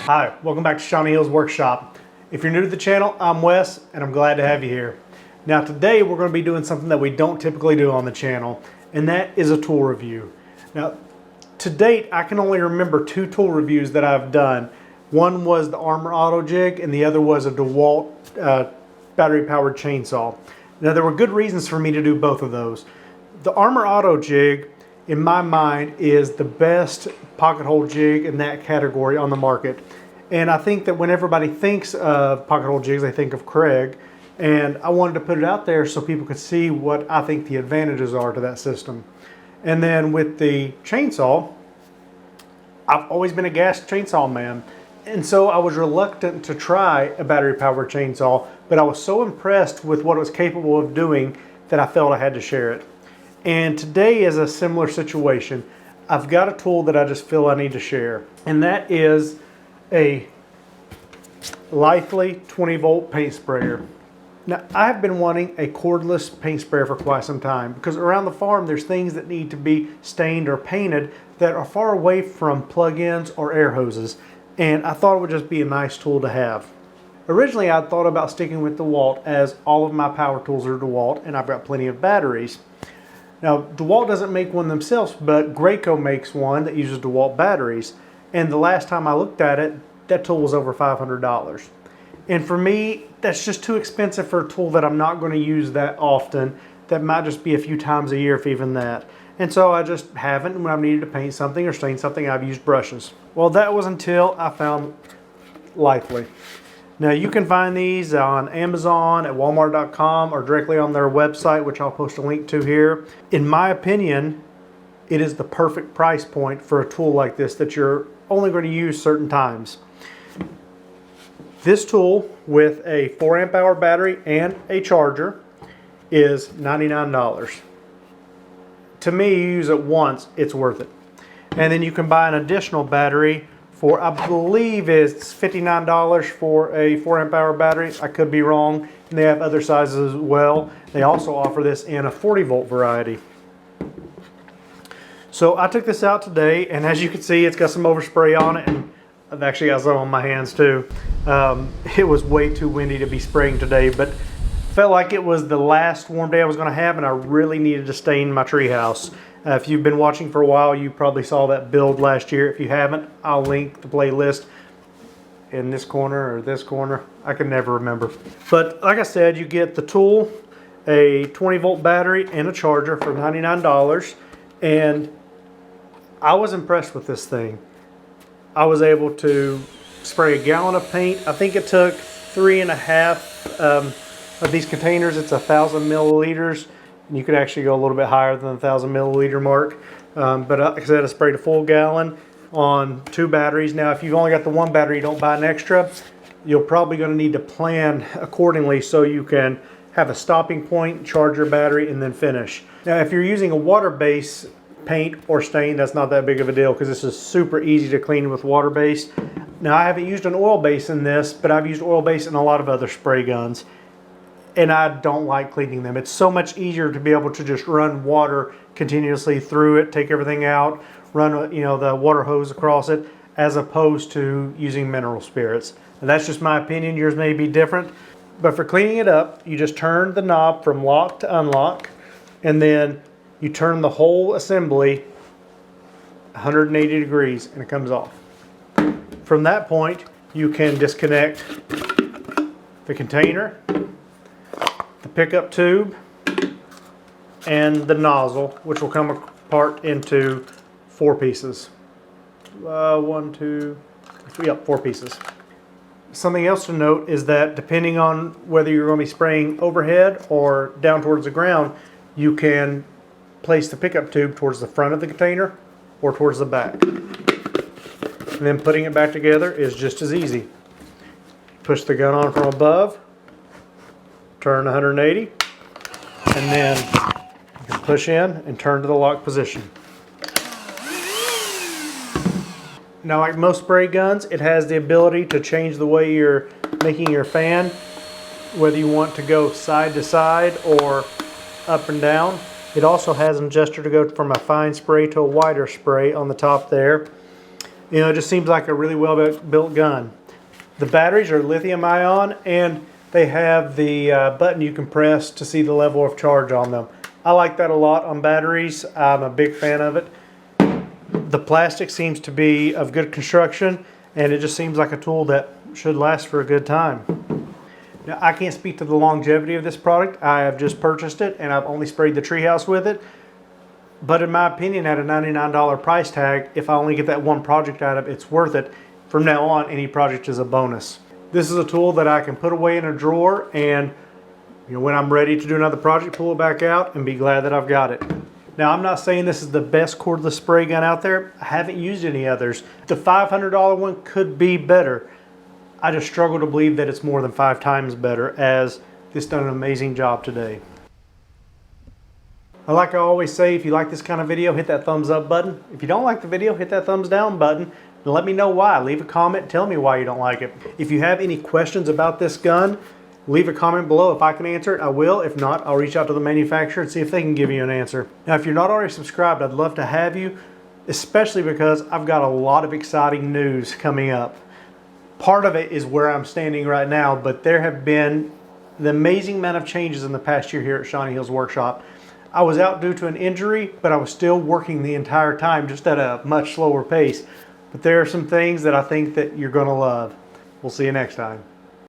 Hi, welcome back to Shawnee Hill's Workshop. If you're new to the channel, I'm Wes, and I'm glad to have you here. Now today we're going to be doing something that we don't typically do on the channel, and that is a tool review. Now, to date, I can only remember two tool reviews that I've done. One was the Armor Auto Jig, and the other was a DeWalt battery-powered chainsaw. Now, there were good reasons for me to do both of those. The Armor Auto Jig, in my mind, is the best pocket hole jig in that category on the market. And I think that when everybody thinks of pocket hole jigs, they think of Craig. And I wanted to put it out there so people could see what I think the advantages are to that system. And then with the chainsaw, I've always been a gas chainsaw man. And so I was reluctant to try a battery-powered chainsaw, but I was so impressed with what it was capable of doing that I felt I had to share it. And today is a similar situation. I've got a tool that I just feel I need to share, and that is a Litheli 20-volt paint sprayer. Now, I've been wanting a cordless paint sprayer for quite some time because around the farm there's things that need to be stained or painted that are far away from plug-ins or air hoses, and I thought it would just be a nice tool to have. Originally, I thought about sticking with DeWalt, as all of my power tools are DeWalt, and I've got plenty of batteries. Now, DeWalt doesn't make one themselves, but Graco makes one that uses DeWalt batteries. And the last time I looked at it, that tool was over $500. And for me, that's just too expensive for a tool that I'm not going to use that often. That might just be a few times a year, if even that. And so I just haven't. When I've needed to paint something or stain something, I've used brushes. Well, that was until I found Litheli. Now, you can find these on Amazon, at Walmart.com, or directly on their website, which I'll post a link to here. In my opinion, it is the perfect price point for a tool like this that you're only going to use certain times. This tool with a 4 amp hour battery and a charger is $99. To me, you use it once, it's worth it. And then you can buy an additional battery for, I believe it's $59 for a 4 amp hour battery. I could be wrong. And they have other sizes as well. They also offer this in a 40 volt variety. So I took this out today, and as you can see, it's got some overspray on it, and I've actually got some on my hands too. It was way too windy to be spraying today, but felt like it was the last warm day I was going to have, and I really needed to stain my treehouse. If you've been watching for a while, you probably saw that build last year. If you haven't, I'll link the playlist in this corner or this corner. I can never remember. But like I said, you get the tool, a 20 volt battery, and a charger for $99. And I was impressed with this thing. I was able to spray a gallon of paint. I think it took 3.5 of these containers. It's 1,000 milliliters. You could actually go a little bit higher than the 1,000 milliliter mark. But like I said, I sprayed a full gallon on 2 batteries. Now, if you've only got the 1 battery, you don't buy an extra. You're probably going to need to plan accordingly so you can have a stopping point, charge your battery, and then finish. Now, if you're using a water-based paint or stain, that's not that big of a deal because this is super easy to clean with water base. Now, I haven't used an oil base in this, but I've used oil base in a lot of other spray guns. And I don't like cleaning them. It's so much easier to be able to just run water continuously through it, take everything out, run the water hose across it, as opposed to using mineral spirits. And that's just my opinion. Yours may be different. But for cleaning it up, you just turn the knob from lock to unlock, and then you turn the whole assembly 180 degrees, and it comes off. From that point, you can disconnect the container, the pickup tube, and the nozzle, which will come apart into 4 pieces. 1, 2, 3, 4 pieces. Something else to note is that depending on whether you're going to be spraying overhead or down towards the ground, you can place the pickup tube towards the front of the container or towards the back. And then putting it back together is just as easy. Push the gun on from above, turn 180, and then you can push in and turn to the lock position. Now, like most spray guns, it has the ability to change the way you're making your fan, whether you want to go side to side or up and down. It also has an adjuster to go from a fine spray to a wider spray on the top there. You know, it just seems like a really well built gun. The batteries are lithium ion, and they have the button you can press to see the level of charge on them. I like that a lot on batteries. I'm a big fan of it. The plastic seems to be of good construction, and it just seems like a tool that should last for a good time. Now, I can't speak to the longevity of this product. I have just purchased it, and I've only sprayed the treehouse with it. But in my opinion, at a $99 price tag, if I only get that one project out of it, it's worth it. From now on, any project is a bonus. This is a tool that I can put away in a drawer, and when I'm ready to do another project, pull it back out and be glad that I've got it. Now, I'm not saying this is the best cordless spray gun out there. I haven't used any others. The $500 one could be better. I just struggle to believe that it's more than 5 times better, as this done an amazing job today. Like I always say, if you like this kind of video, hit that thumbs up button. If you don't like the video, hit that thumbs down button. And let me know why. Leave a comment, tell me why you don't like it. If you have any questions about this gun, leave a comment below. If I can answer it, I will. If not, I'll reach out to the manufacturer and see if they can give you an answer. Now, if you're not already subscribed, I'd love to have you, especially because I've got a lot of exciting news coming up. Part of it is where I'm standing right now, but there have been the amazing amount of changes in the past year here at Shawnee Hills Workshop. I was out due to an injury, but I was still working the entire time, just at a much slower pace. But there are some things that I think that you're going to love. We'll see you next time.